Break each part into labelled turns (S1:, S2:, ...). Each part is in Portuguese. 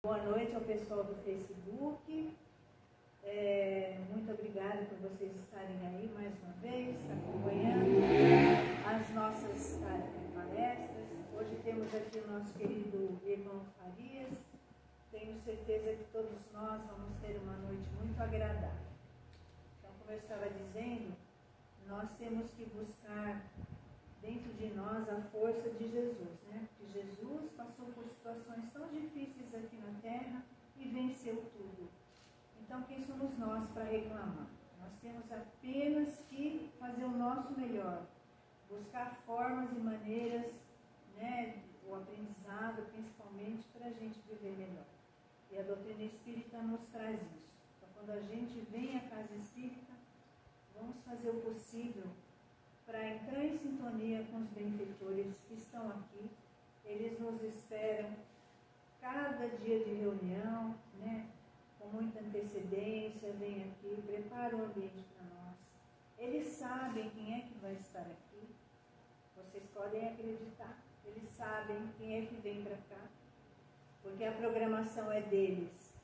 S1: Boa noite ao pessoal do Facebook. Muito obrigada por vocês estarem aí mais uma vez, acompanhando as nossas palestras. Hoje temos aqui o nosso querido irmão Farias. Tenho certeza que todos nós vamos ter uma noite muito agradável. Então, como eu estava dizendo, nós temos que buscar dentro de nós a força de Jesus, né? Que Jesus passou por situações tão difíceis aqui na Terra e venceu tudo. Então, quem somos nós para reclamar? Nós temos apenas que fazer o nosso melhor, buscar formas e maneiras, né, o aprendizado, principalmente, para a gente viver melhor. E a doutrina espírita nos traz isso. Então, quando a gente vem à casa espírita, vamos fazer o possível para entrar em sintonia com os benfeitores que estão aqui. Eles nos esperam cada dia de reunião, né? Com muita antecedência, vem aqui, prepara o ambiente para nós. Eles sabem quem é que vai estar aqui. Vocês podem acreditar. Eles sabem quem é que vem para cá, porque a programação é deles.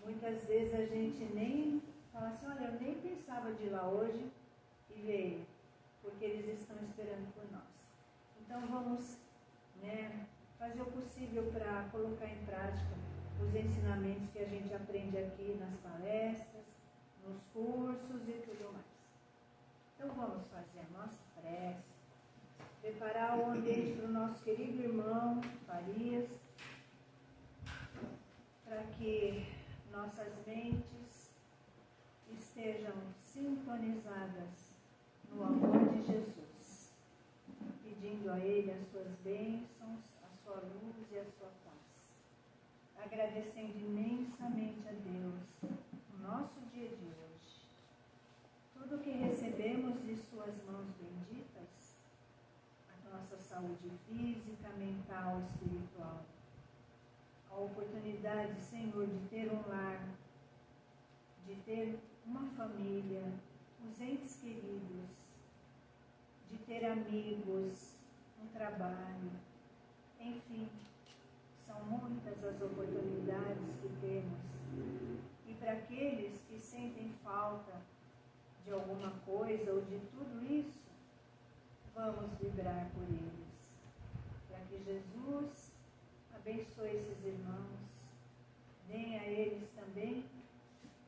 S1: Muitas vezes a gente nem fala assim, olha, eu nem pensava de ir lá hoje e veio, porque eles estão esperando por nós. Então vamos, né, fazer o possível para colocar em prática os ensinamentos que a gente aprende aqui nas palestras, nos cursos e tudo mais. Então vamos fazer a nossa prece, preparar o ambiente para o nosso querido irmão Farias, para que nossas mentes estejam sintonizadas no amor de Jesus, pedindo a Ele as suas bênçãos, a sua luz e a sua paz, agradecendo imensamente a Deus no nosso dia de hoje. Tudo que recebemos de suas mãos benditas, a nossa saúde física, mental, espiritual, a oportunidade, Senhor, de ter um lar, de ter uma família, os entes queridos, de ter amigos, um trabalho, enfim, são muitas as oportunidades que temos. E para aqueles que sentem falta de alguma coisa ou de tudo isso, vamos vibrar por eles, para que Jesus abençoe esses irmãos, dê a eles também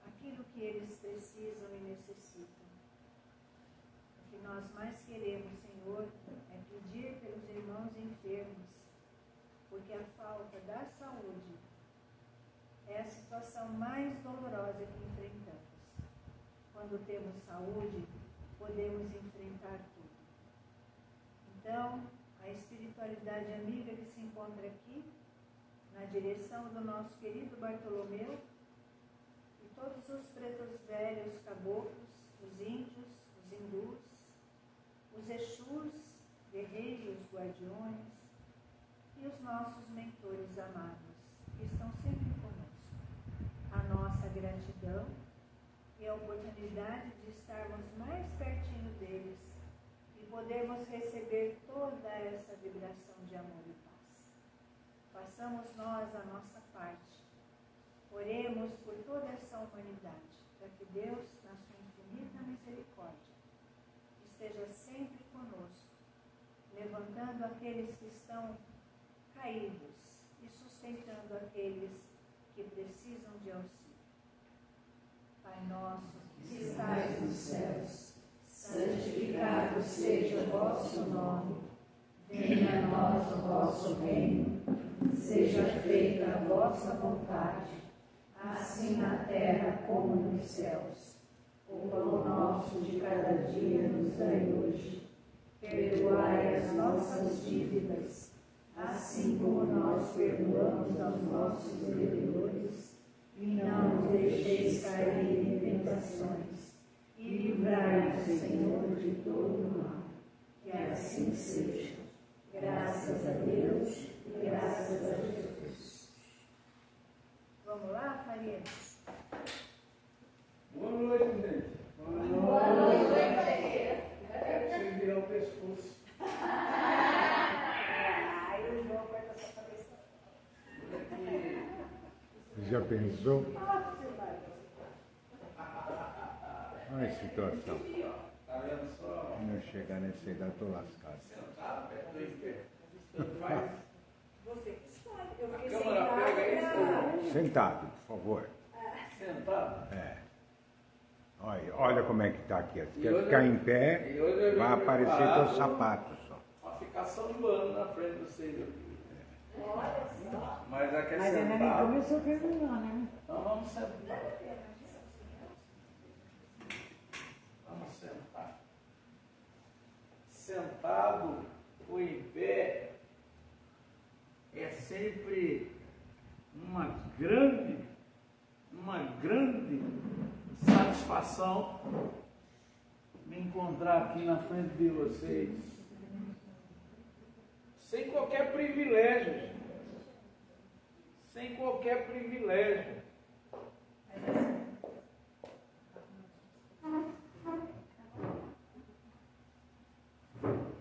S1: aquilo que eles precisam e necessitam. O que nós mais queremos, Senhor, é pedir pelos irmãos enfermos, porque a falta da saúde é a situação mais dolorosa que enfrentamos. Quando temos saúde, podemos enfrentar tudo. Então, a espiritualidade amiga que se encontra aqui, na direção do nosso querido Bartolomeu, e todos os pretos velhos, caboclos, os índios, os hindus, os exus, guerreiros, guardiões, e os nossos mentores amados, que estão sempre conosco. A nossa gratidão e a oportunidade de estarmos mais pertinho deles e podermos receber toda essa vibração de amor e paz. Façamos nós a nossa parte. Oremos por toda essa humanidade, para que Deus, na sua infinita misericórdia, esteja sempre conosco, levantando aqueles que estão caídos e sustentando aqueles que precisam de auxílio. Pai nosso, que estais nos céus, santificado seja o vosso nome. Venha a nós o vosso reino. Seja feita a vossa vontade, assim na terra como nos céus. O pão nosso de cada dia nos dai hoje. Perdoai as nossas dívidas, assim como nós perdoamos aos nossos devedores. E não nos deixeis cair em tentações, e livrai-nos, Senhor, de todo o mal. Que assim seja. Graças a Deus e graças a Jesus. Vamos lá, Farias?
S2: Boa noite, gente.
S1: Boa noite, Farias.
S2: Sem virar o pescoço.
S1: Ai, o João corta essa cabeça.
S3: Já pensou? Olha a situação.
S2: Tá vendo só?
S3: Quando eu chegar nessa idade, estou lascado.
S2: Sentado, perto do espelho. Faz.
S1: Você que escolhe. Eu
S2: A
S1: fiquei
S2: câmera pega isso.
S3: Sentado, por favor.
S2: Sentado.
S3: É. Olha como é que está aqui. Se
S2: E
S3: quer
S2: hoje
S3: ficar
S2: eu-
S3: em pé,
S2: e hoje eu
S3: vai
S2: venho
S3: aparecer
S2: preparado
S3: teu sapato só.
S2: Pra ficar sambando na frente do Senhor.
S1: Olha só.
S2: Mas aqui é
S4: Mas ainda nem
S2: sentado.
S4: começou a terminar, né?
S2: Então vamos sentar. Vamos sentar. Sentado ou em pé é sempre uma grande satisfação me encontrar aqui na frente de vocês. Sem qualquer privilégio, gente. Sem qualquer privilégio.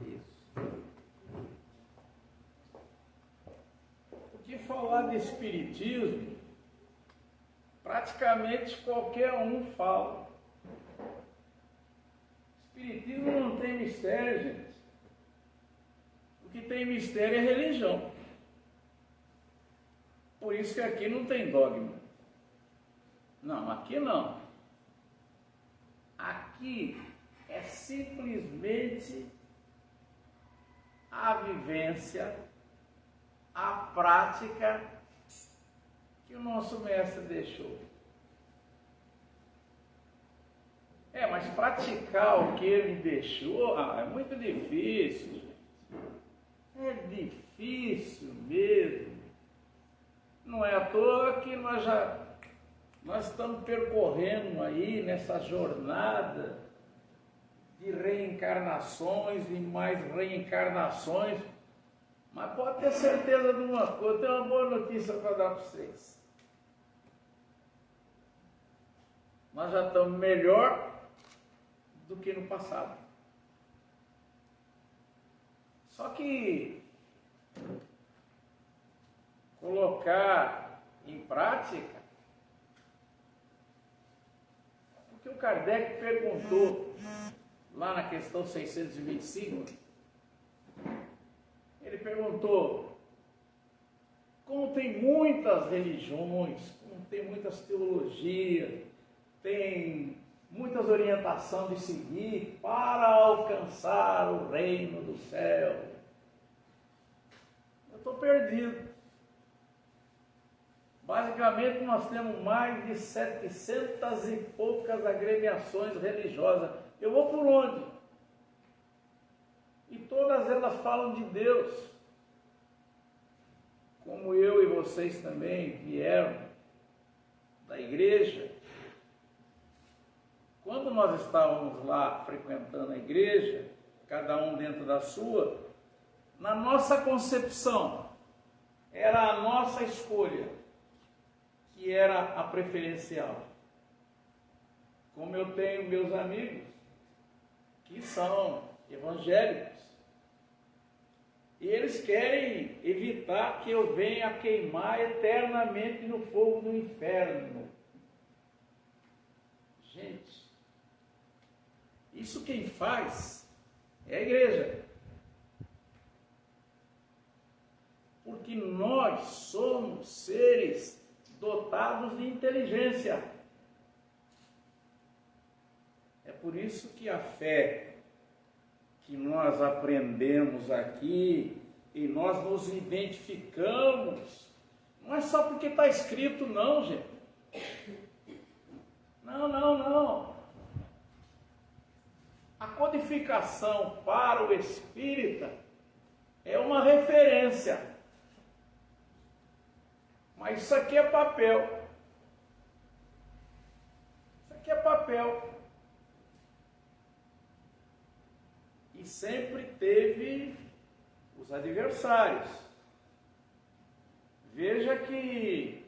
S2: Isso. Porque falar de espiritismo, praticamente qualquer um fala. Espiritismo não tem mistério, gente. O que tem mistério é religião. Por isso que aqui não tem dogma. Não, aqui não. Aqui é simplesmente a vivência, a prática que o nosso mestre deixou. Mas praticar o que ele deixou, é muito difícil, gente. É difícil mesmo. Não é à toa que nós estamos percorrendo aí nessa jornada de reencarnações e mais reencarnações. Mas pode ter certeza de uma coisa, eu tenho uma boa notícia para dar para vocês. Nós já estamos melhor do que no passado. Só que colocar em prática o que o Kardec perguntou lá na questão 625. Ele perguntou: como tem muitas religiões, como tem muitas teologias, tem muitas orientações de seguir para alcançar o reino do céu, eu estou perdido. Basicamente, nós temos mais de 700 e poucas agremiações religiosas. Eu vou por onde? E todas elas falam de Deus. Como eu e vocês também vieram da igreja. Quando nós estávamos lá frequentando a igreja, cada um dentro da sua, na nossa concepção, era a nossa escolha que era a preferencial. Como eu tenho meus amigos que são evangélicos, e eles querem evitar que eu venha queimar eternamente no fogo do inferno. Gente, isso quem faz é a igreja. Porque nós somos seres dotados de inteligência. É por isso que a fé que nós aprendemos aqui e nós nos identificamos, não é só porque está escrito não, gente. Não. A codificação para o espírita é uma referência. Mas isso aqui é papel. Isso aqui é papel. E sempre teve os adversários. Veja que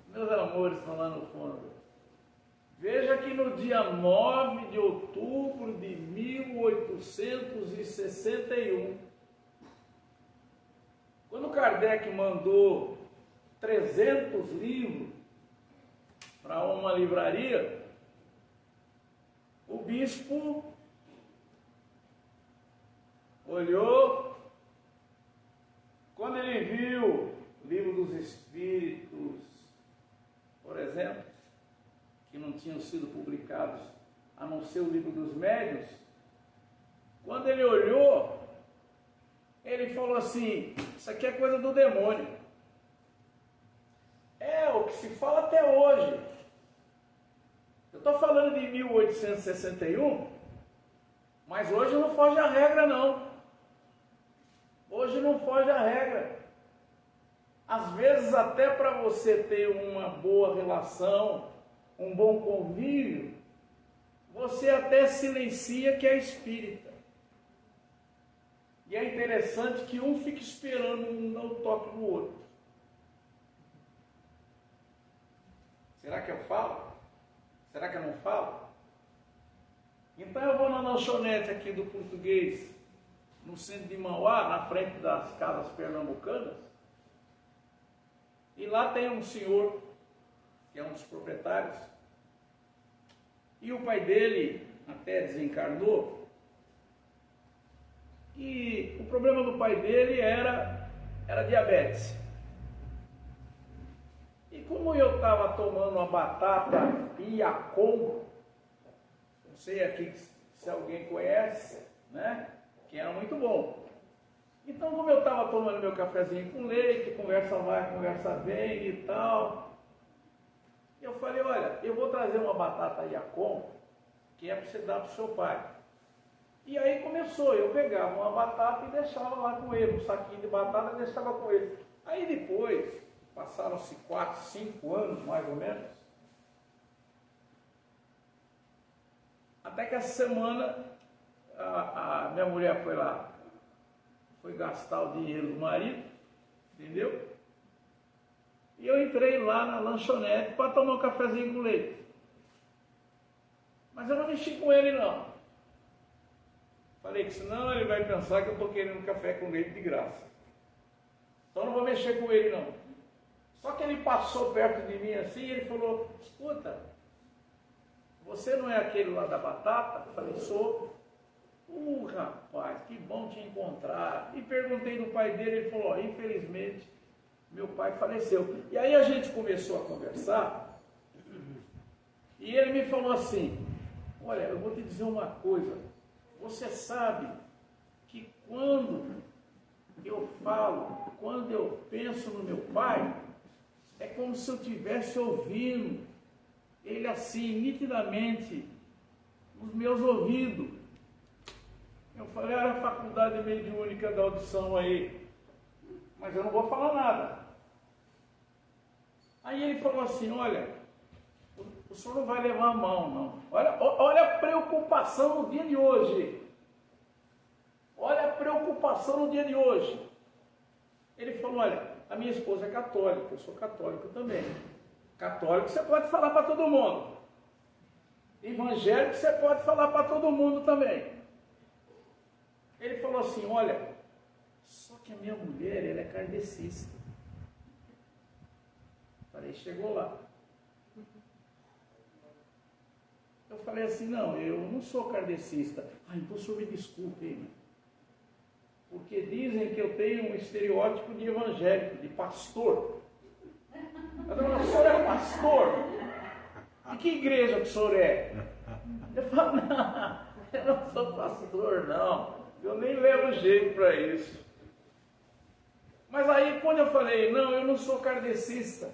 S2: meus amores estão lá no fundo. Veja que no dia 9 de outubro de 1861, quando Kardec mandou 300 livros para uma livraria, o bispo olhou, quando ele viu o livro dos Espíritos, por exemplo, que não tinham sido publicados, a não ser o livro dos Médiuns, quando ele olhou, ele falou assim: isso aqui é coisa do demônio. É o que se fala até hoje. Eu estou falando de 1861, mas hoje não foge a regra, não. Hoje não foge a regra. Às vezes, até para você ter uma boa relação, um bom convívio, você até silencia que é espírita. E é interessante que um fica esperando um dar o toque no outro. Será que eu falo? Será que eu não falo? Então eu vou na lanchonete aqui do Português, no centro de Mauá, na frente das casas pernambucanas, e lá tem um senhor, que é um dos proprietários, e o pai dele até desencarnou, e o problema do pai dele era diabetes. E como eu estava tomando uma batata Iacom, não sei aqui se alguém conhece, né? Que era muito bom. Então, como eu estava tomando meu cafezinho com leite, conversa vai, conversa vem e tal, eu falei: olha, eu vou trazer uma batata Iacom, que é para você dar para o seu pai. E aí começou, eu pegava uma batata e deixava lá com ele, um saquinho de batata e deixava com ele. Aí depois, passaram-se 4, 5 anos, mais ou menos, até que essa semana a minha mulher foi lá, foi gastar o dinheiro do marido, entendeu? E eu entrei lá na lanchonete para tomar um cafezinho com leite. Mas eu não mexi com ele, não. Falei que senão ele vai pensar que eu estou querendo café com leite de graça. Então não vou mexer com ele, não. Só que ele passou perto de mim assim e ele falou: escuta, você não é aquele lá da batata? Eu falei: sou. Rapaz, que bom te encontrar. E perguntei do pai dele, ele falou: infelizmente, meu pai faleceu. E aí a gente começou a conversar, e ele me falou assim: olha, eu vou te dizer uma coisa, você sabe que quando eu falo, quando eu penso no meu pai, é como se eu estivesse ouvindo ele assim, nitidamente, nos meus ouvidos. Eu falei: era a faculdade mediúnica da audição aí, mas eu não vou falar nada. Aí ele falou assim: olha, o senhor não vai levar a mão, não. Olha a preocupação no dia de hoje. Olha a preocupação no dia de hoje. Ele falou: olha, a minha esposa é católica, eu sou católico também. Católico você pode falar para todo mundo. Evangélico você pode falar para todo mundo também. Ele falou assim: olha, só que a minha mulher, ela é kardecista. Falei: chegou lá. Eu falei assim: não, eu não sou kardecista. Então o senhor me desculpe, hein? Porque dizem que eu tenho um estereótipo de evangélico, de pastor. Eu falei: o senhor é pastor? E que igreja que o senhor é? Eu falo: não, eu não sou pastor, não. Eu nem levo jeito para isso. Mas aí quando eu falei: não, eu não sou kardecista,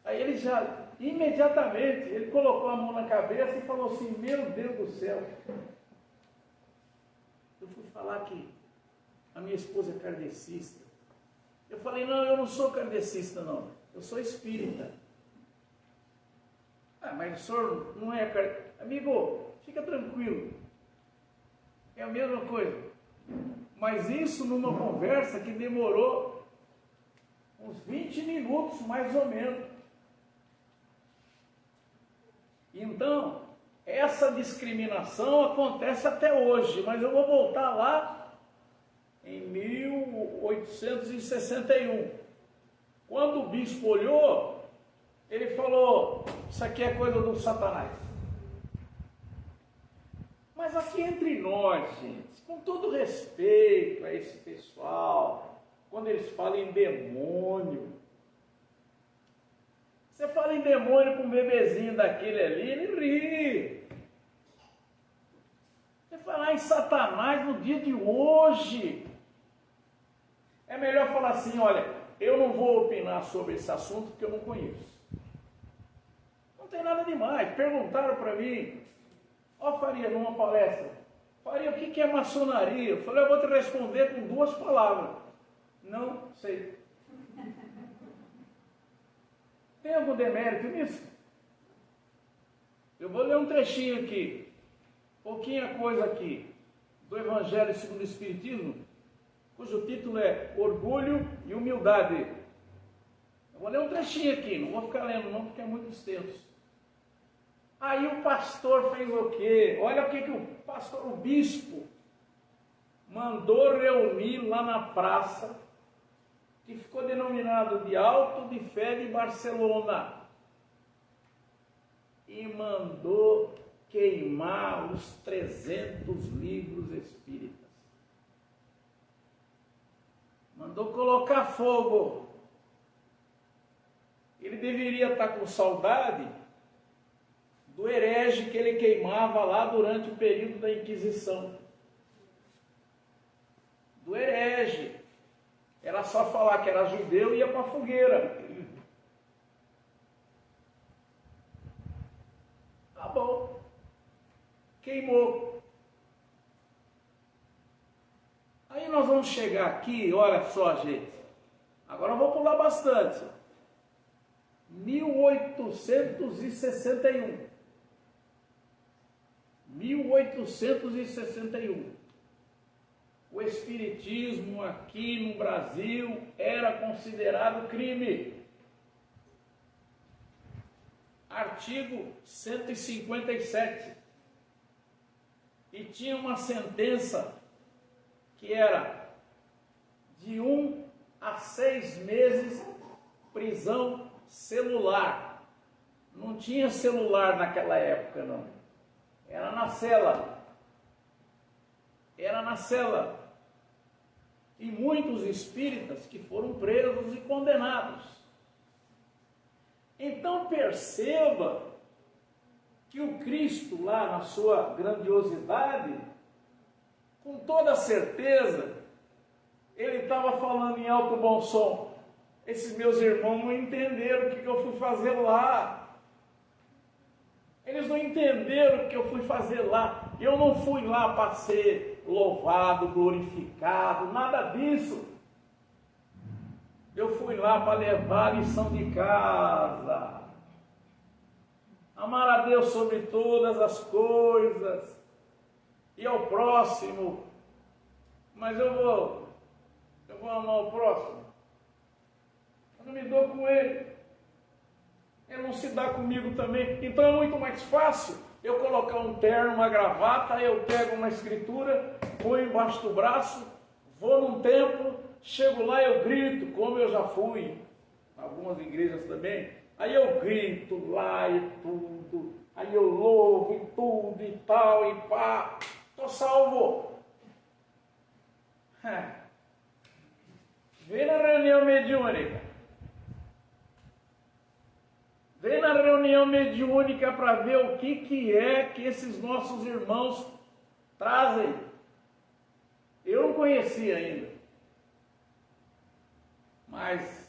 S2: aí ele já, imediatamente, ele colocou a mão na cabeça e falou assim: meu Deus do céu, eu fui falar que a minha esposa é kardecista. Eu falei: não, eu não sou kardecista, não, eu sou espírita. Mas o senhor não é kardecista. Amigo, fica tranquilo, é a mesma coisa. Mas isso numa conversa que demorou uns 20 minutos, mais ou menos. Então, essa discriminação acontece até hoje, mas eu vou voltar lá em 1861. Quando o bispo olhou, ele falou: isso aqui é coisa do Satanás. Mas aqui entre nós, gente, com todo respeito a esse pessoal, quando eles falam em demônio, você fala em demônio com um bebezinho daquele ali, ele ri. Você falar em Satanás no dia de hoje, é melhor falar assim: olha, eu não vou opinar sobre esse assunto porque eu não conheço. Não tem nada demais. Perguntaram para mim: ó, Faria, numa palestra, Faria, o que é maçonaria? Eu falei: eu vou te responder com 2 palavras: não sei. Tem algum demérito nisso? Eu vou ler um trechinho aqui, pouquinha coisa aqui, do Evangelho segundo o Espiritismo, cujo título é Orgulho e Humildade. Eu vou ler um trechinho aqui, não vou ficar lendo não, porque é muito extenso. Aí o pastor fez o quê? Olha o que o pastor, o bispo, mandou reunir lá na praça, que ficou denominado de Alto de Fé de Barcelona, e mandou queimar os 300 livros espíritas. Mandou colocar fogo. Ele deveria estar com saudade do herege que ele queimava lá durante o período da Inquisição. Do herege. Era só falar que era judeu e ia para a fogueira. Tá bom. Queimou. Aí nós vamos chegar aqui, olha só, gente. Agora eu vou pular bastante. 1861. 1861. O espiritismo aqui no Brasil era considerado crime. Artigo 157. E tinha uma sentença que era de 1 a 6 meses prisão celular. Não tinha celular naquela época, não. Era na cela. Era na cela. E muitos espíritas que foram presos e condenados. Então perceba que o Cristo lá na sua grandiosidade, com toda certeza, ele estava falando em alto bom som: esses meus irmãos não entenderam o que eu fui fazer lá. Eles não entenderam o que eu fui fazer lá. Eu não fui lá para ser louvado, glorificado, nada disso. Eu fui lá para levar a lição de casa. Amar a Deus sobre todas as coisas e ao próximo. Mas eu vou amar o próximo. Eu não me dou com ele. Ele não se dá comigo também. Então é muito mais fácil eu colocar um terno, uma gravata, eu pego uma escritura, ponho embaixo do braço, vou num templo, chego lá, eu grito, como eu já fui em algumas igrejas também. Aí eu grito lá e tudo, aí eu louvo e tudo e tal e pá, estou salvo. Vem na reunião mediúnica. Vem na reunião mediúnica para ver o que é que esses nossos irmãos trazem. Eu não conhecia ainda. Mas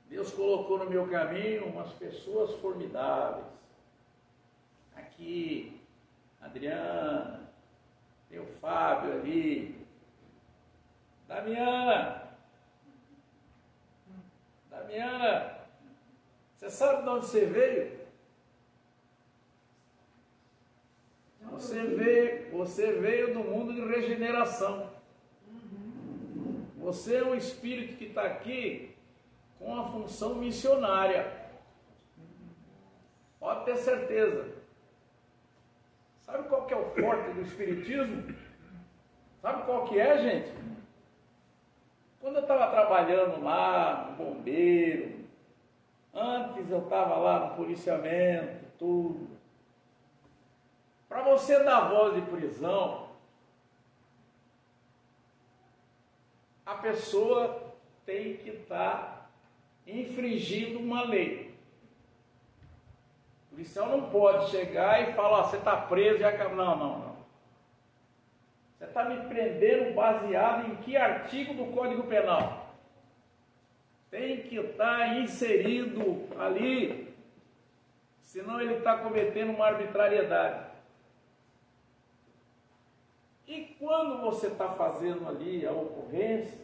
S2: Deus colocou no meu caminho umas pessoas formidáveis. Aqui, Adriana, tem o Fábio ali, Damiana, você sabe de onde você veio? Você veio do mundo de regeneração. Você é um espírito que está aqui com a função missionária. Pode ter certeza. Sabe qual que é o forte do espiritismo? Sabe qual que é, gente? Quando eu estava trabalhando lá, no bombeiro, antes eu estava lá no policiamento, tudo. Para você dar voz de prisão, a pessoa tem que estar infringindo uma lei. O policial não pode chegar e falar, você está preso e acaba. Não. Você está me prendendo baseado em que artigo do Código Penal? Tem que estar inserido ali, senão ele está cometendo uma arbitrariedade. E quando você está fazendo ali a ocorrência,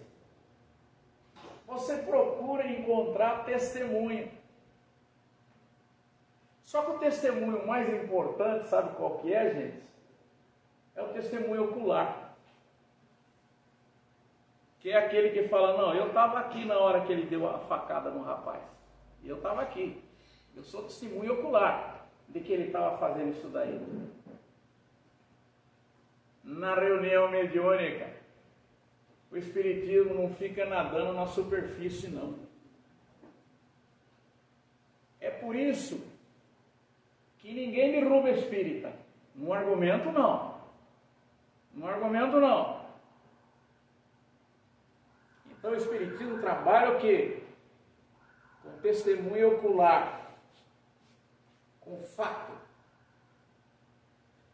S2: você procura encontrar testemunha. Só que o testemunho mais importante, sabe qual que é, gente? É o testemunho ocular. Que é aquele que fala, não, eu estava aqui na hora que ele deu a facada no rapaz. Eu estava aqui. Eu sou testemunho ocular de que ele estava fazendo isso daí. Na reunião mediúnica, o espiritismo não fica nadando na superfície, não. É por isso que ninguém derruba espírita. Num argumento, não. Num argumento, não. Então o espiritismo trabalha o quê? Com testemunho ocular. Com fato.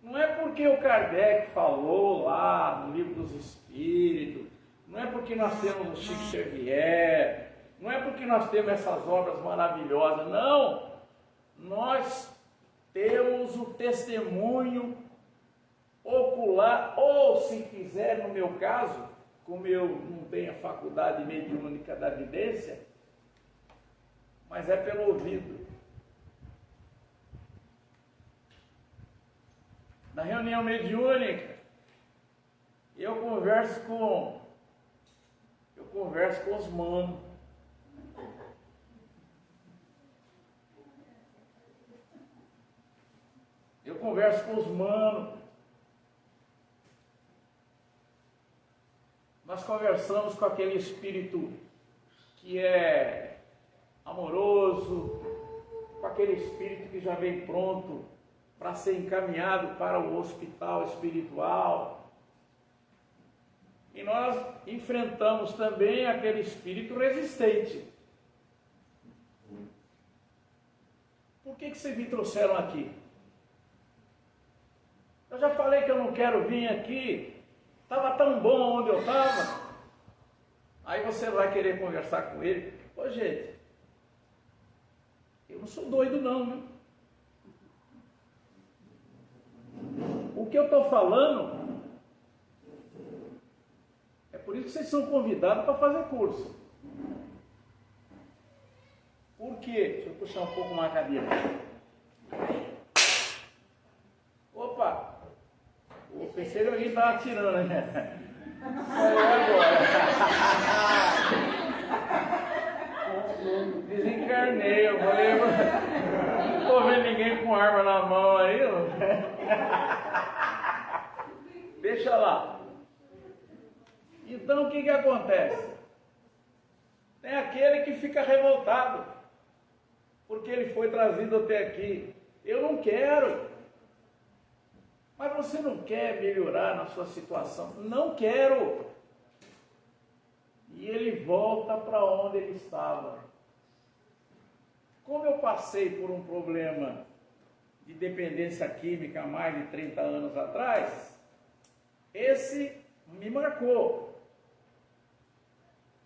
S2: Não é porque o Kardec falou lá no Livro dos Espíritos, não é porque nós temos o Chico Xavier, não é porque nós temos essas obras maravilhosas, não. Nós temos o testemunho ocular, ou se quiser, no meu caso, como eu não tenho a faculdade mediúnica da vidência, mas é pelo ouvido. Na reunião mediúnica, eu converso com os manos. Eu converso com os manos. Nós conversamos com aquele espírito que é amoroso, com aquele espírito que já vem pronto para ser encaminhado para o hospital espiritual. E nós enfrentamos também aquele espírito resistente. Por que vocês me trouxeram aqui? Eu já falei que eu não quero vir aqui. Estava tão bom onde eu estava. Aí você vai querer conversar com ele. Ô gente, eu não sou doido não, né? O que eu estou falando é por isso que vocês são convidados para fazer curso. Por quê? Deixa eu puxar um pouco mais a cadeira. Opa! Eu pensei que alguém estava atirando, né? Saiu agora. Desencarnei, eu falei, não estou vendo ninguém com arma na mão aí. Deixa lá. Então o que acontece? Tem aquele que fica revoltado, porque ele foi trazido até aqui. Eu não quero. Mas você não quer melhorar na sua situação? Não quero. E ele volta para onde ele estava. Como eu passei por um problema de dependência química há mais de 30 anos atrás, esse me marcou.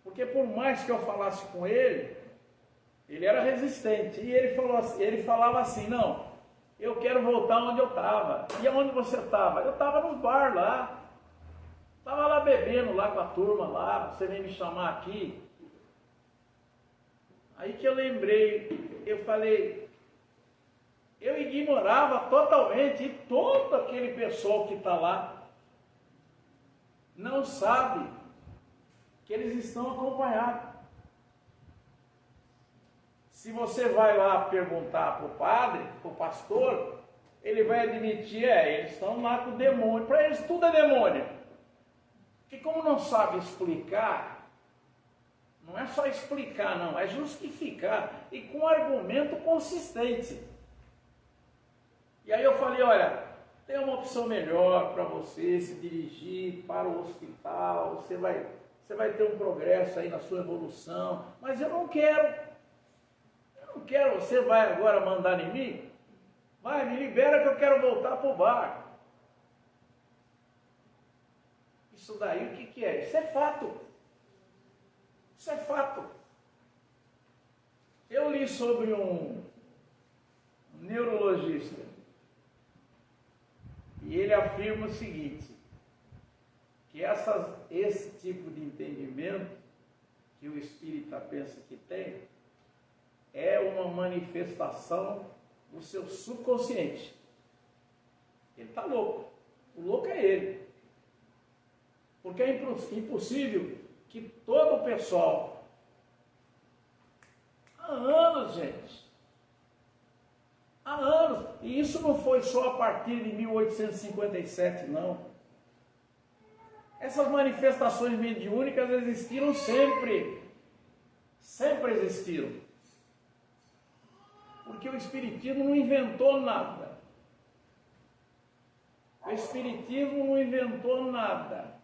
S2: Porque por mais que eu falasse com ele, ele era resistente. E ele falava assim, não, eu quero voltar onde eu estava. E aonde você estava? Eu estava nos bar lá. Estava lá bebendo lá com a turma lá, você vem me chamar aqui. Aí que eu lembrei, eu falei, eu ignorava totalmente, e todo aquele pessoal que está lá não sabe que eles estão acompanhados. Se você vai lá perguntar para o padre, para o pastor, ele vai admitir, eles estão lá com o demônio. Para eles tudo é demônio. Porque como não sabe explicar, Não é só explicar, não, é justificar e com argumento consistente. E aí eu falei, olha, tem uma opção melhor para você se dirigir para o hospital, você vai ter um progresso aí na sua evolução, mas eu não quero, você vai agora mandar em mim? Vai, me libera que eu quero voltar para o bar. Isso daí o que é? Isso é fato. Isso é fato. Eu li sobre um neurologista e ele afirma o seguinte, que esse tipo de entendimento que o espírita pensa que tem é uma manifestação do seu subconsciente. Ele está louco. O louco é ele. Porque é impossível que todo o pessoal, há anos, gente, há anos, e isso não foi só a partir de 1857, não. Essas manifestações mediúnicas existiram sempre existiram. Porque o Espiritismo não inventou nada. O Espiritismo não inventou nada.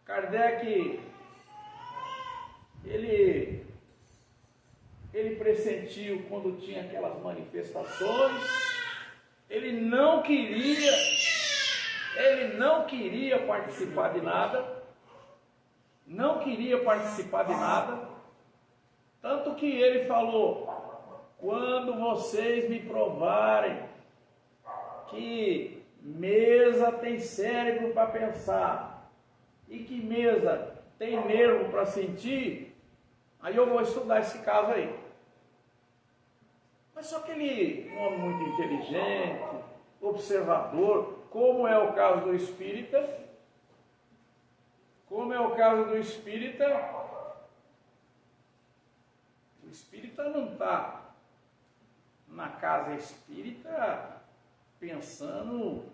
S2: Kardec, ele pressentiu quando tinha aquelas manifestações, ele não queria participar de nada, tanto que ele falou, quando vocês me provarem que mesa tem cérebro para pensar, e que mesa tem nervo para sentir, aí eu vou estudar esse caso aí. Mas só que ele, um homem muito inteligente, observador, como é o caso do espírita, o espírita não está na casa espírita pensando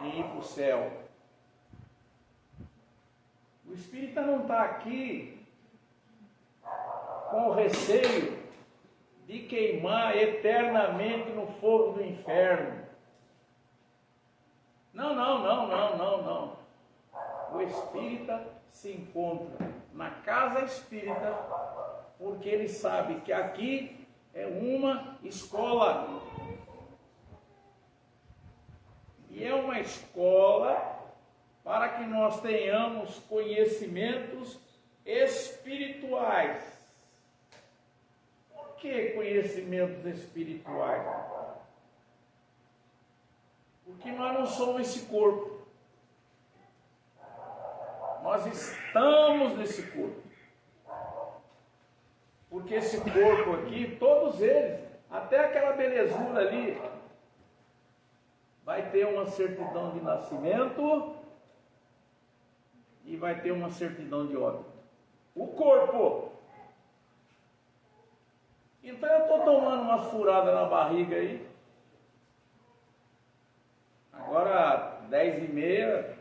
S2: em ir para o céu. O espírita não está aqui com o receio de queimar eternamente no fogo do inferno. Não. O espírita se encontra na casa espírita porque ele sabe que aqui é uma escola. E é uma escola para que nós tenhamos conhecimentos espirituais. Por que conhecimentos espirituais? Porque nós não somos esse corpo. Nós estamos nesse corpo. Porque esse corpo aqui, todos eles, até aquela belezura ali, vai ter uma certidão de nascimento e vai ter uma certidão de óbito. O corpo. Então eu estou tomando uma furada na barriga aí. Agora, 10h30,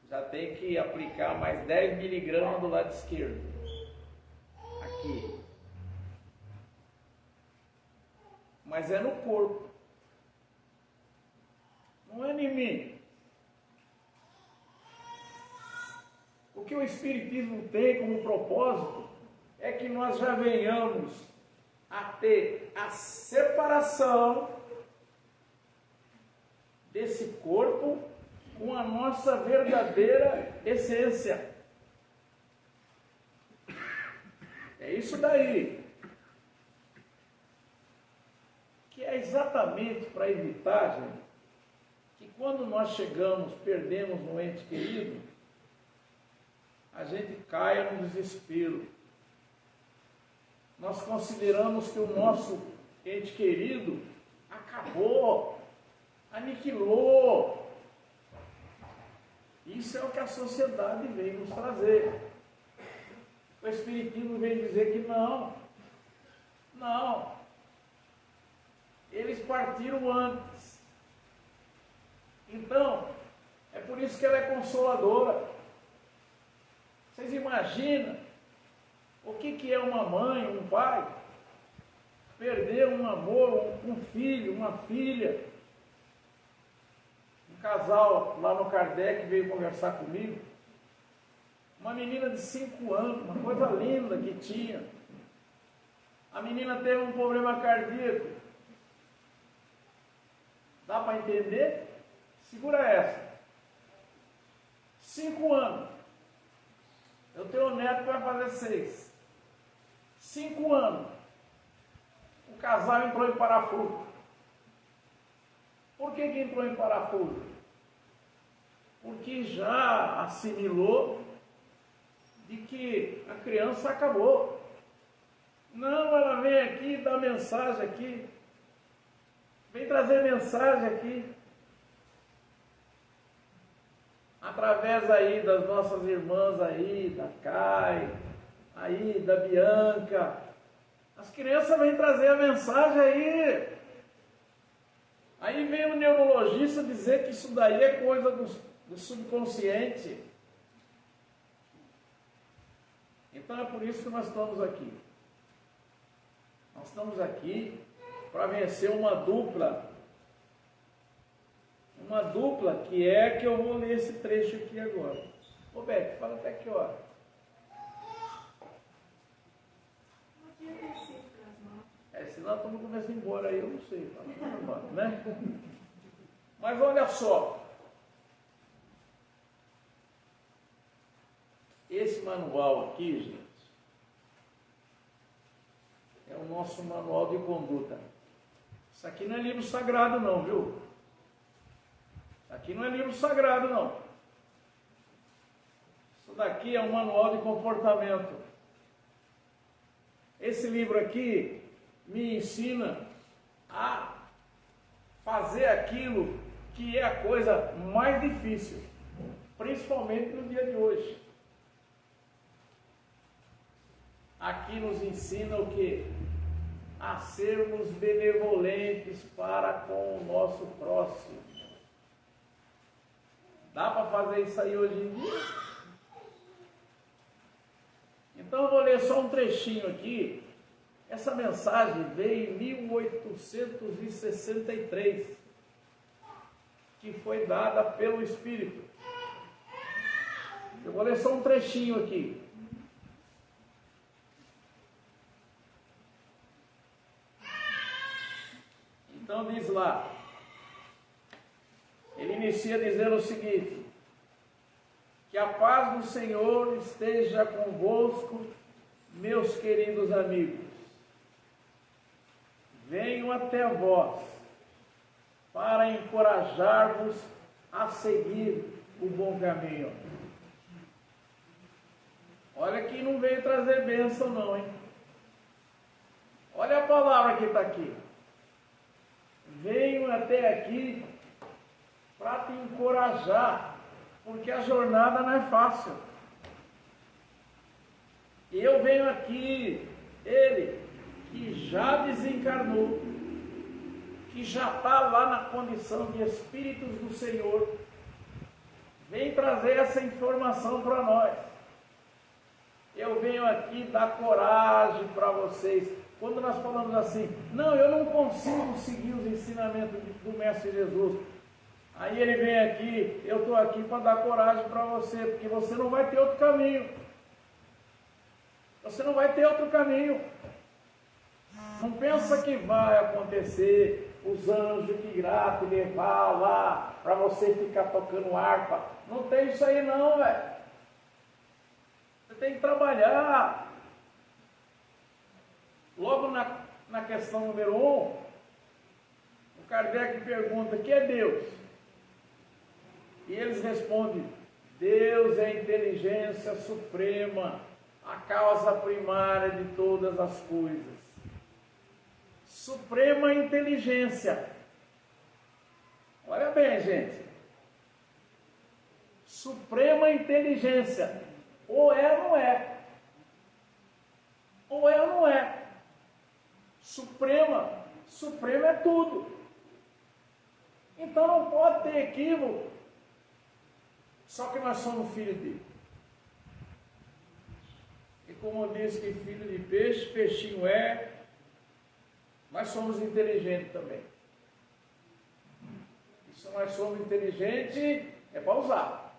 S2: já tem que aplicar mais 10 miligramas do lado esquerdo. Aqui. Mas é no corpo. Não é em mim. O que o Espiritismo tem como propósito é que nós já venhamos a ter a separação desse corpo com a nossa verdadeira essência. É isso daí. Que é exatamente para evitar, gente, que quando nós perdemos um ente querido, a gente caia no desespero. Nós consideramos que o nosso ente querido acabou, aniquilou. Isso é o que a sociedade vem nos trazer. O Espiritismo vem dizer que não. Eles partiram antes. Então, é por isso que ela é consoladora. Vocês imaginam O que é uma mãe, um pai? Perder um amor, um filho, uma filha. Um casal lá no Kardec veio conversar comigo. Uma menina de 5 anos, uma coisa linda que tinha. A menina teve um problema cardíaco. Dá para entender? Segura essa. 5 anos. Eu tenho um neto que vai fazer 6. 5 anos. O casal entrou em parafuso. Por que entrou em parafuso? Porque já assimilou de que a criança acabou. Não, ela vem aqui dar mensagem aqui. Vem trazer mensagem aqui. Através aí das nossas irmãs aí, da Kai, aí da Bianca. As crianças vêm trazer a mensagem aí. Aí vem o neurologista dizer que isso daí é coisa do subconsciente. Então é por isso que nós estamos aqui. Nós estamos aqui para vencer uma dupla. Uma dupla que é que eu vou ler esse trecho aqui agora. Ô Beto, fala até que hora? Senão todo mundo começa a ir embora aí, eu não sei, né? Mas olha só. Esse manual aqui, gente, é o nosso manual de conduta. Isso aqui não é livro sagrado não, viu? Isso aqui não é livro sagrado não. Isso daqui é um manual de comportamento. Esse livro aqui me ensina a fazer aquilo que é a coisa mais difícil, principalmente no dia de hoje. Aqui nos ensina o quê? A sermos benevolentes para com o nosso próximo. Dá para fazer isso aí hoje em dia? Então eu vou ler só um trechinho aqui. Essa mensagem veio em 1863, que foi dada pelo Espírito. Eu vou ler só um trechinho aqui. Então diz lá, ele inicia dizendo o seguinte: que a paz do Senhor esteja convosco, meus queridos amigos. Venho até vós para encorajar-vos a seguir o bom caminho. Olha que não veio trazer bênção não, hein? Olha a palavra que está aqui. Venho até aqui para te encorajar, porque a jornada não é fácil. Eu venho aqui, ele que já desencarnou, que já está lá na condição de Espíritos do Senhor, vem trazer essa informação para nós. Eu venho aqui dar coragem para vocês. Quando nós falamos assim, não, eu não consigo seguir os ensinamentos do Mestre Jesus. Aí ele vem aqui, eu estou aqui para dar coragem para você, porque você não vai ter outro caminho. Você não vai ter outro caminho. Não pensa que vai acontecer os anjos que irá te levar lá para você ficar tocando harpa. Não tem isso aí não, velho. Você tem que trabalhar. Logo na questão número 1, o Kardec pergunta: o que é Deus? E eles respondem: Deus é a inteligência suprema, a causa primária de todas as coisas. Suprema inteligência. Olha bem, gente. Suprema inteligência. Ou é ou não é. Ou é ou não é. Suprema. Suprema é tudo. Então não pode ter equívoco. Só que nós somos filhos dele. como diz que filho de peixe, peixinho é, nós somos inteligentes também. E se nós somos inteligentes, é para usar.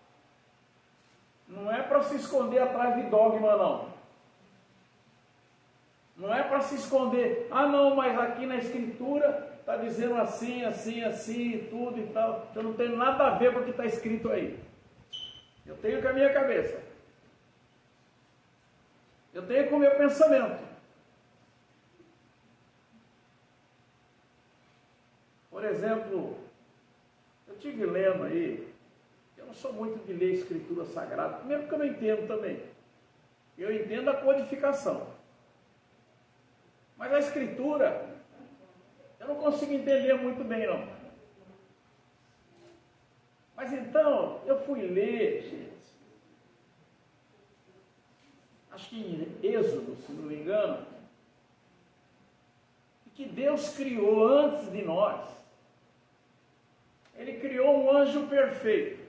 S2: Não é para se esconder atrás de dogma, não. Não é para se esconder, não, mas aqui na Escritura está dizendo assim, assim, assim, e tudo e tal. Eu não tenho nada a ver com o que está escrito aí. Eu tenho com a minha cabeça. Eu tenho com o meu pensamento. Por exemplo, eu estive lendo aí, eu não sou muito de ler Escritura Sagrada, primeiro porque eu não entendo também. Eu entendo a codificação. Mas a Escritura, eu não consigo entender muito bem, não. Mas então, eu fui ler, gente, acho que em Êxodo, se não me engano, que Deus criou antes de nós. Ele criou um anjo perfeito.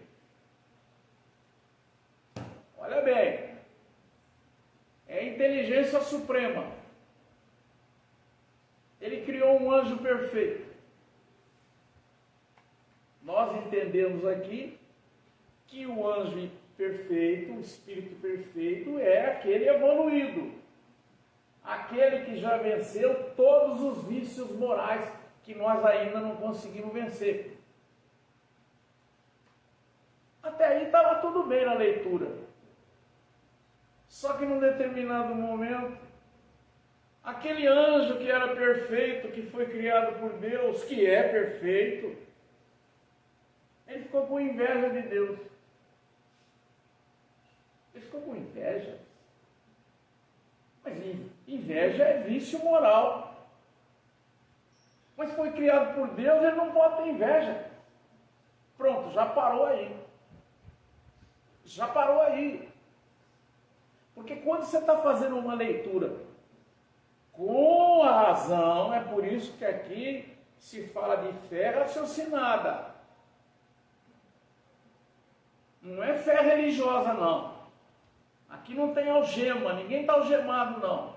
S2: Olha bem, é a inteligência suprema. Ele criou um anjo perfeito. Nós entendemos aqui que o anjo perfeito, o espírito perfeito, é aquele evoluído. Aquele que já venceu todos os vícios morais que nós ainda não conseguimos vencer. Até aí estava tudo bem na leitura. Só que num determinado momento, aquele anjo que era perfeito, que foi criado por Deus, que é perfeito, ele ficou com inveja de Deus. Ele ficou com inveja. Mas inveja é vício moral. Mas foi criado por Deus, ele não pode ter inveja. Pronto, já parou aí. Já parou aí. Porque quando você está fazendo uma leitura com a razão, é por isso que aqui se fala de fé raciocinada. Não é fé religiosa, não. Aqui não tem algema, ninguém está algemado, não.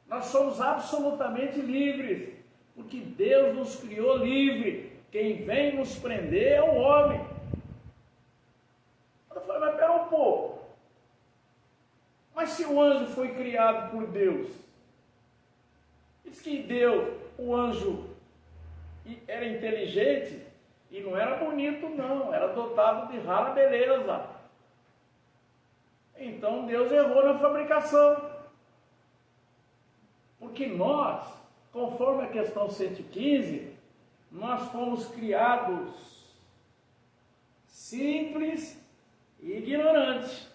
S2: Nós somos absolutamente livres, porque Deus nos criou livre. Quem vem nos prender é o homem. Eu falei, mas espera um pouco. Mas se o anjo foi criado por Deus, diz que Deus, o anjo, era inteligente e não era bonito, não. Era dotado de rara beleza. Então Deus errou na fabricação. Porque nós, conforme a questão 115, nós fomos criados simples e ignorantes.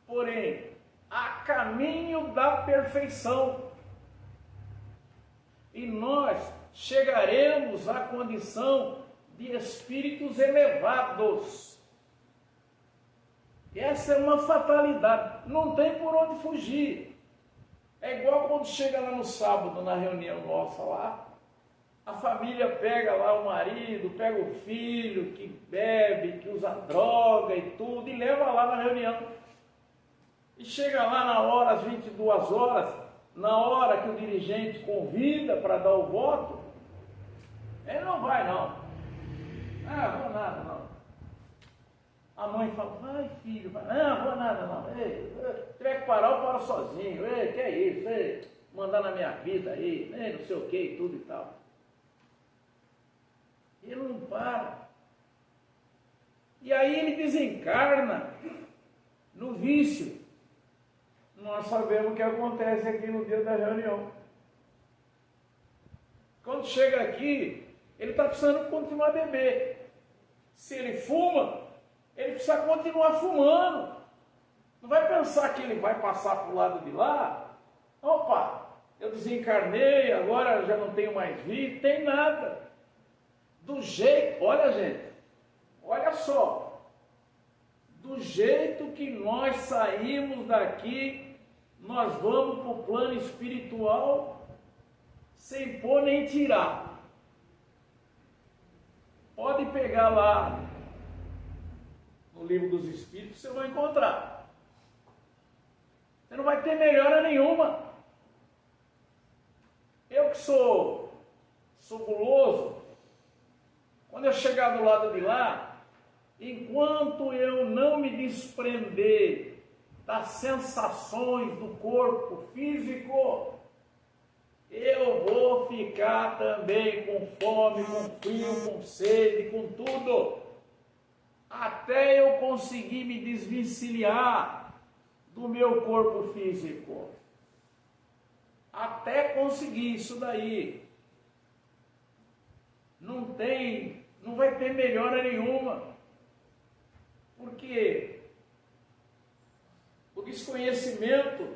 S2: Porém, a caminho da perfeição. E nós chegaremos à condição de espíritos elevados. Essa é uma fatalidade, não tem por onde fugir. É igual quando chega lá no sábado, na reunião nossa lá, a família pega lá o marido, pega o filho que bebe, que usa droga e tudo, e leva lá na reunião. E chega lá na hora, às 22 horas, na hora que o dirigente convida para dar o voto, ele não vai não. Vou nada não. A mãe fala, vai filho, vai. Não, vou nada não. Ei, tiver que parar, eu paro sozinho. Ei, que é isso? Ei, mandar na minha vida aí, não sei o que e tudo e tal. Ele não para. E aí ele desencarna no vício. Nós sabemos o que acontece aqui no dia da reunião. Quando chega aqui, ele está precisando continuar a beber. Se ele fuma, ele precisa continuar fumando. Não vai pensar que ele vai passar para o lado de lá. Opa, eu desencarnei, agora já não tenho mais vida. Tem nada. Do jeito, olha gente, olha só. Do jeito que nós saímos daqui, nós vamos para o plano espiritual sem pôr nem tirar. Pode pegar lá no Livro dos Espíritos, você vai encontrar. Você não vai ter melhora nenhuma. Eu que sou guloso, quando eu chegar do lado de lá, enquanto eu não me desprender das sensações do corpo físico, eu vou ficar também com fome, com frio, com sede, com tudo, até eu conseguir me desvencilhar do meu corpo físico. Até conseguir isso daí. Não vai ter melhora nenhuma. Porque o desconhecimento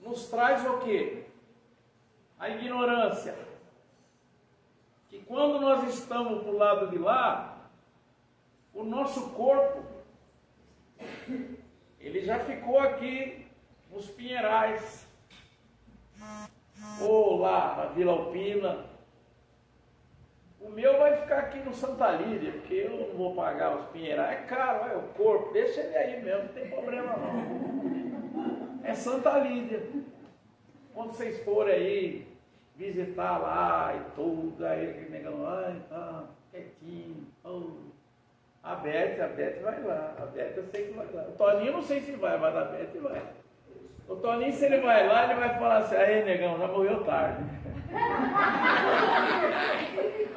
S2: nos traz o quê? A ignorância. Que quando nós estamos para o lado de lá, o nosso corpo, ele já ficou aqui nos Pinheirais, ou lá na Vila Alpina. O meu vai ficar aqui no Santa Lídia, porque eu não vou pagar os Pinheirais. É caro, é o corpo, deixa ele aí mesmo, não tem problema não. É Santa Lídia. Quando vocês forem aí visitar lá e tudo, aí aquele negão, ai, tá quietinho. Oh. A Beth vai lá, a Beth eu sei que vai lá. O Toninho eu não sei se vai, mas a Beth vai. O Toninho, se ele vai lá, ele vai falar assim, aí negão, já morreu tarde.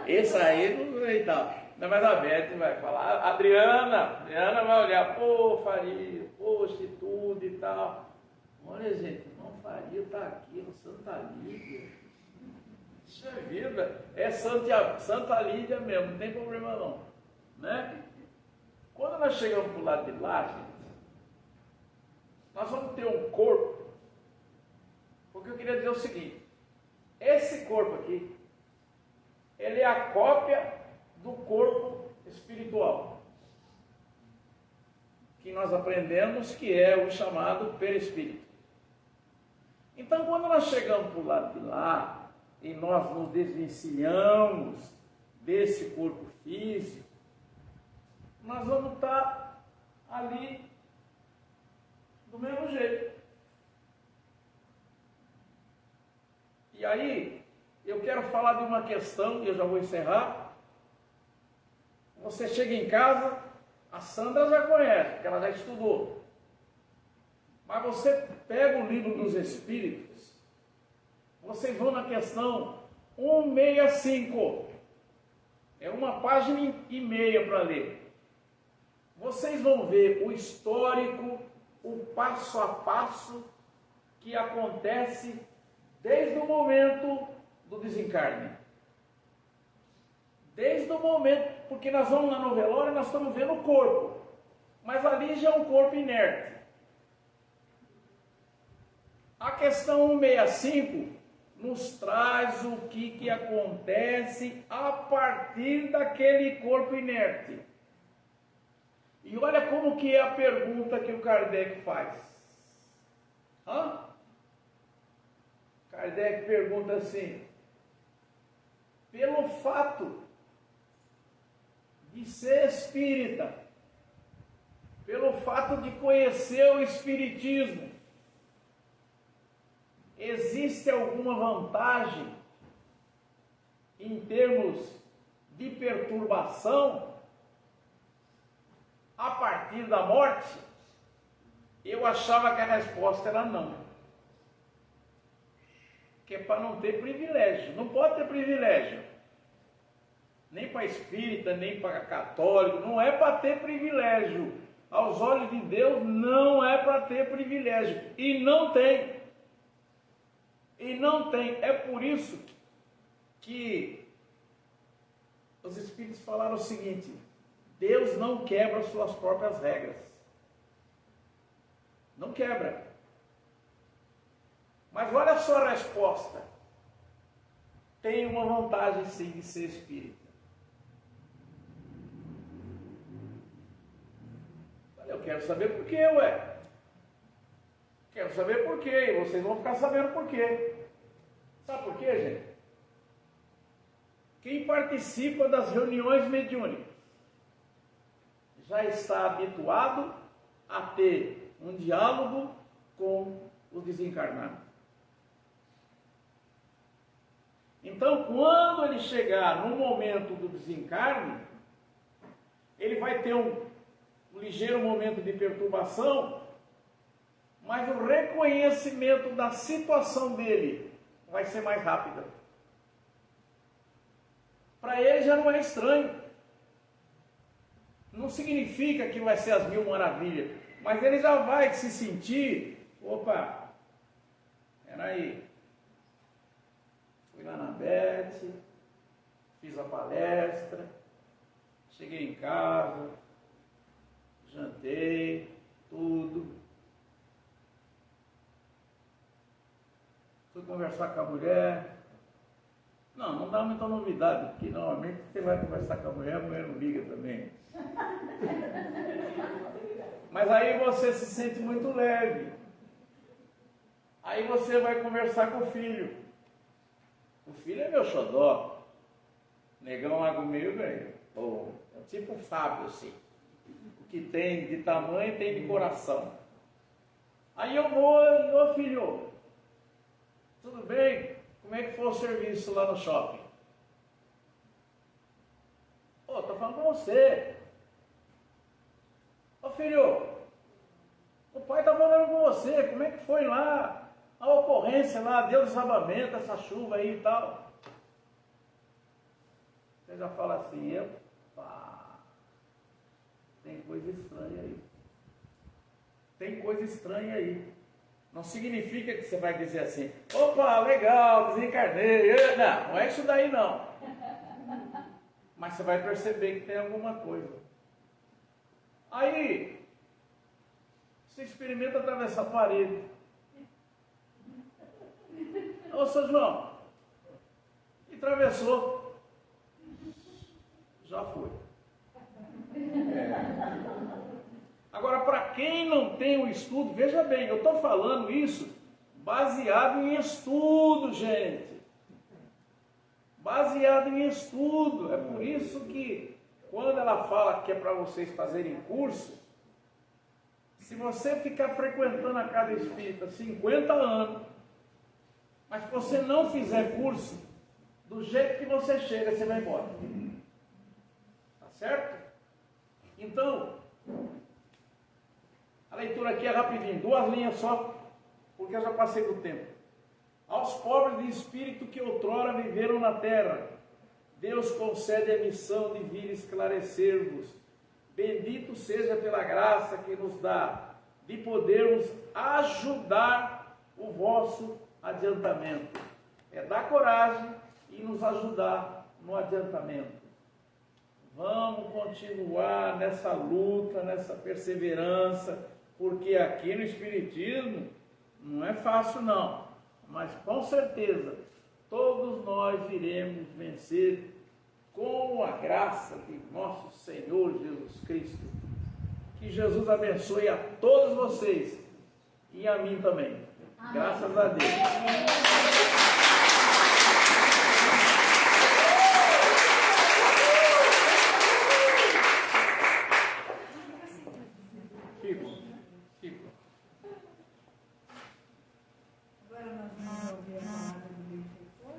S2: Esse aí não sei tal. Não, mas a Beth vai falar, a Adriana vai olhar, pô, Faria, poxa, e tudo e tal. Olha, gente, o irmão Faria está aqui no Santa Lídia. Isso é vida, é Santa Lídia mesmo, não tem problema não. Né? Quando nós chegamos para o lado de lá, gente, nós vamos ter um corpo, porque eu queria dizer o seguinte, esse corpo aqui, ele é a cópia do corpo espiritual, que nós aprendemos que é o chamado perispírito. Então, quando nós chegamos para o lado de lá, e nós nos desvencilhamos desse corpo físico, nós vamos estar ali do mesmo jeito. E aí, eu quero falar de uma questão, e eu já vou encerrar. Você chega em casa, a Sandra já conhece, porque ela já estudou. Mas você pega o livro dos Espíritos, vocês vão na questão 165. É uma página e meia para ler. Vocês vão ver o histórico, o passo a passo que acontece desde o momento do desencarne. Desde o momento, porque nós vamos na novelória e nós estamos vendo o corpo, mas ali já é um corpo inerte. A questão 165 nos traz o que acontece a partir daquele corpo inerte. E olha como que é a pergunta que o Kardec faz. Kardec pergunta assim, pelo fato de ser espírita, pelo fato de conhecer o espiritismo, existe alguma vantagem em termos de perturbação a partir da morte? Eu achava que a resposta era não. Que é para não ter privilégio. Não pode ter privilégio. Nem para espírita, nem para católico. Não é para ter privilégio. Aos olhos de Deus, não é para ter privilégio. E não tem. E não tem. É por isso que os espíritos falaram o seguinte: Deus não quebra suas próprias regras. Não quebra. Mas olha só a resposta. Tem uma vantagem sim de ser espírita. Eu quero saber por quê, ué. Quero saber por quê. E vocês vão ficar sabendo por quê. Sabe por quê, gente? Quem participa das reuniões mediúnicas já está habituado a ter um diálogo com os desencarnados. Então, quando ele chegar no momento do desencarne, ele vai ter um ligeiro momento de perturbação, mas o reconhecimento da situação dele vai ser mais rápido. Para ele já não é estranho. Não significa que vai ser as 1000 maravilhas, mas ele já vai se sentir, opa, peraí, fui lá na Beth, fiz a palestra, cheguei em casa, jantei, tudo. Fui conversar com a mulher. Não dá muita novidade, porque normalmente você vai conversar com a mulher não liga também. Mas aí você se sente muito leve. Aí você vai conversar com o filho. O filho é meu xodó. Negão lá comigo, velho. É tipo o Fábio, assim. O que tem de tamanho tem de coração. Aí eu vou, ô filho, tudo bem? Como é que foi o serviço lá no shopping? Tô falando com você. Ô filho, o pai tá falando com você, como é que foi lá? A ocorrência lá, deu desabamento, essa chuva aí e tal. Você já fala assim, tem coisa estranha aí. Tem coisa estranha aí. Não significa que você vai dizer assim, opa, legal, desencarnei. Não é isso daí não. Mas você vai perceber que tem alguma coisa. Aí, você experimenta atravessar a parede. Ô, seu João, e atravessou. Já foi. Agora, para quem não tem o estudo, veja bem, eu estou falando isso baseado em estudo, gente. Baseado em estudo. É por isso que, quando ela fala que é para vocês fazerem curso, se você ficar frequentando a casa espírita 50 anos, mas se você não fizer curso, do jeito que você chega, você vai embora. Tá certo? Então, a leitura aqui é rapidinho, 2 linhas só, porque eu já passei do tempo. Aos pobres de espírito que outrora viveram na terra, Deus concede a missão de vir esclarecer-vos. Bendito seja pela graça que nos dá, de podermos ajudar o vosso adiantamento. É dar coragem e nos ajudar no adiantamento. Vamos continuar nessa luta, nessa perseverança, porque aqui no Espiritismo não é fácil não, mas com certeza todos nós iremos vencer com a graça de nosso Senhor Jesus Cristo. Que Jesus abençoe a todos vocês e a mim também. Amém. Graças a Deus.
S1: Agora nós vamos ouvir a palavra do benfeitor.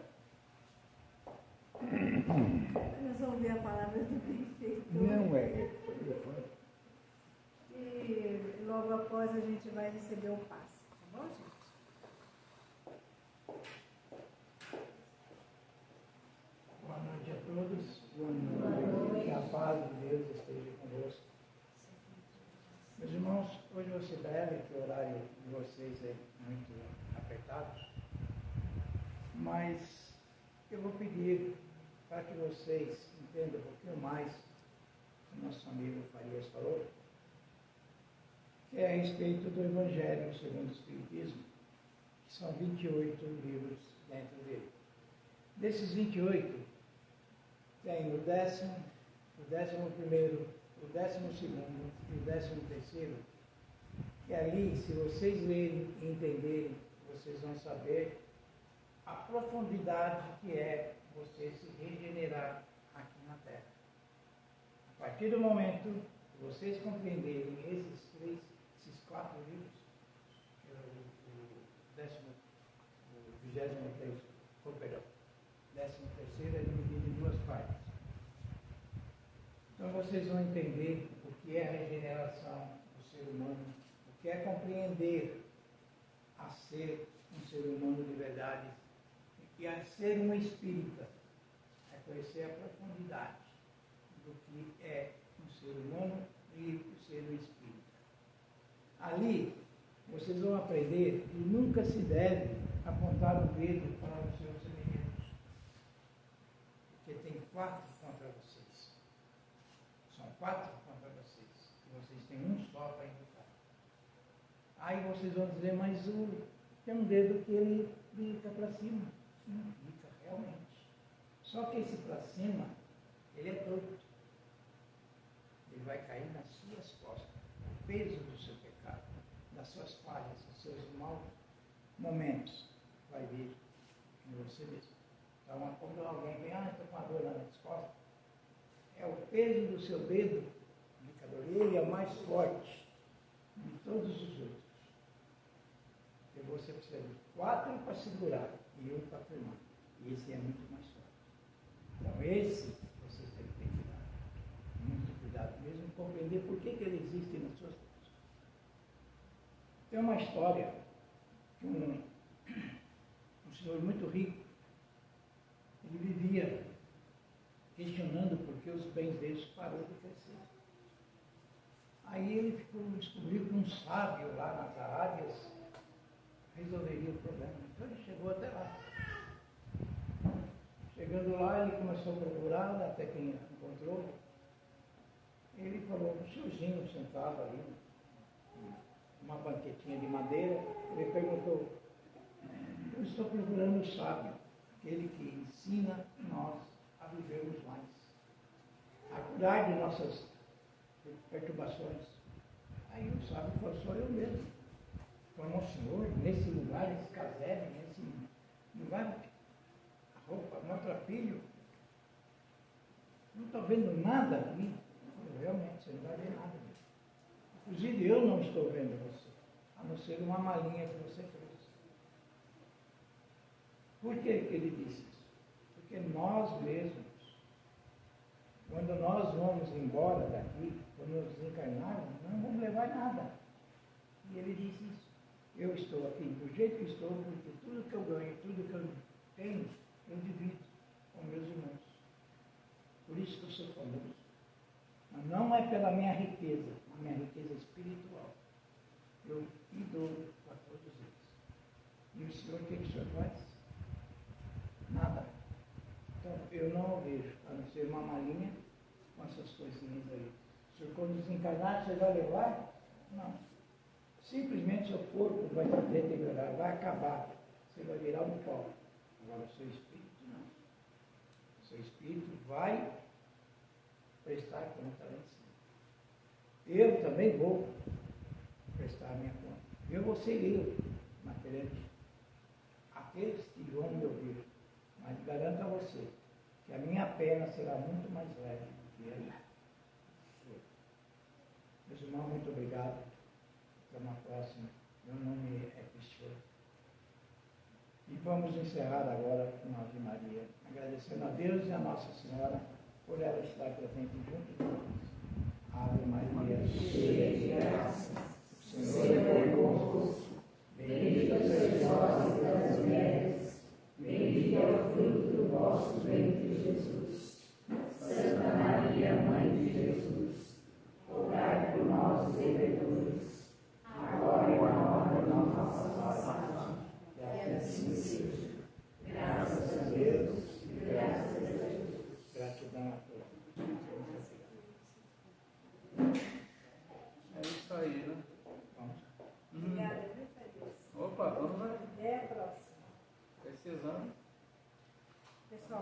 S1: Nós vamos ouvir a palavra do benfeitor.
S3: Não é.
S1: E logo após a gente vai receber o passe. Tá bom, gente?
S4: Boa noite a todos. Boa noite. Que a paz de Deus esteja convosco. Meus irmãos, hoje você deve, que o horário de vocês é muito apertado, mas eu vou pedir para que vocês entendam um pouquinho mais o que nosso amigo Farias falou, que é a respeito do Evangelho segundo o Espiritismo, que são 28 livros dentro dele. Desses 28, tem o 10º, o 11º, o 12º e o 13º, que ali, se vocês lerem e entenderem, vocês vão saber a profundidade que é você se regenerar aqui na Terra. A partir do momento que vocês compreenderem esses 4 livros, vocês vão entender o que é a regeneração do ser humano, o que é compreender a ser um ser humano de verdade e a ser um espírita, é conhecer a profundidade do que é um ser humano e o ser um espírita. Ali, vocês vão aprender que nunca se deve apontar o dedo para os seus semelhantes, porque tem 4 contra vocês. São 4 contra vocês, e vocês têm um só para educar. Aí vocês vão dizer, mas tem um dedo que ele fica para cima. Não fica, realmente. Só que esse para cima, ele é torto. Ele vai cair nas suas costas. O peso do seu pecado, das suas falhas, dos seus maus momentos, vai vir em você mesmo. Então, quando alguém vem, estou com uma dor nas costas, é o peso do seu dedo, indicador. Ele é o mais forte de todos os outros. E você precisa de 4 para segurar e 1 para firmar. E esse é muito mais forte. Então, esse vocês têm que ter cuidado. Muito cuidado mesmo, compreender por que ele existe nas suas vidas. Tem uma história de um senhor muito rico. Ele vivia questionando por que os bens deles pararam de crescer. Aí ele descobriu que um sábio lá nas Arábias resolveria o problema. Então ele chegou até lá. Chegando lá, ele começou a procurar, até quem encontrou. Ele falou, um senhorzinho sentado ali, uma banquetinha de madeira. Ele perguntou, eu estou procurando o sábio, aquele que ensina nós a vivermos mais, a cuidar de nossas perturbações. Aí o sábio falou, sou eu mesmo. Falou, senhor, nesse lugar, nesse casebre, nesse lugar, a roupa, maltrapilho, não estou vendo nada aqui. Realmente, você não vai ver nada. Inclusive, eu não estou vendo você, a não ser uma malinha que você trouxe. Por que ele disse isso? Porque nós mesmos, quando nós vamos embora daqui, quando nos desencarnarmos, não vamos levar nada. E ele disse isso. Eu estou aqui do jeito que estou, porque tudo que eu ganho, tudo que eu tenho, eu divido com meus irmãos. Por isso que eu sou famoso. Mas não é pela minha riqueza, a minha riqueza espiritual. Eu dou para todos eles. E o senhor, o que o senhor faz? Nada. Então, eu não o vejo, a não ser uma malinha com essas coisinhas aí. O senhor, quando desencarnar, você vai levar? Não. Simplesmente seu corpo vai se deteriorar, vai acabar. Você vai virar um pó. Agora, o seu espírito, não. O seu espírito vai prestar conta lá em cima. Eu também vou prestar a minha conta. Eu vou ser eu, materialmente. Aqueles que vão me ouvir. Mas garanto a você que a minha pena será muito mais leve do que a sua. Meus irmãos, muito obrigado. Até uma próxima. Meu nome é Cristiano. E vamos encerrar agora com a Ave Maria, agradecendo a Deus e a Nossa Senhora por ela estar presente junto de nós. Ave Maria, cheia de graça.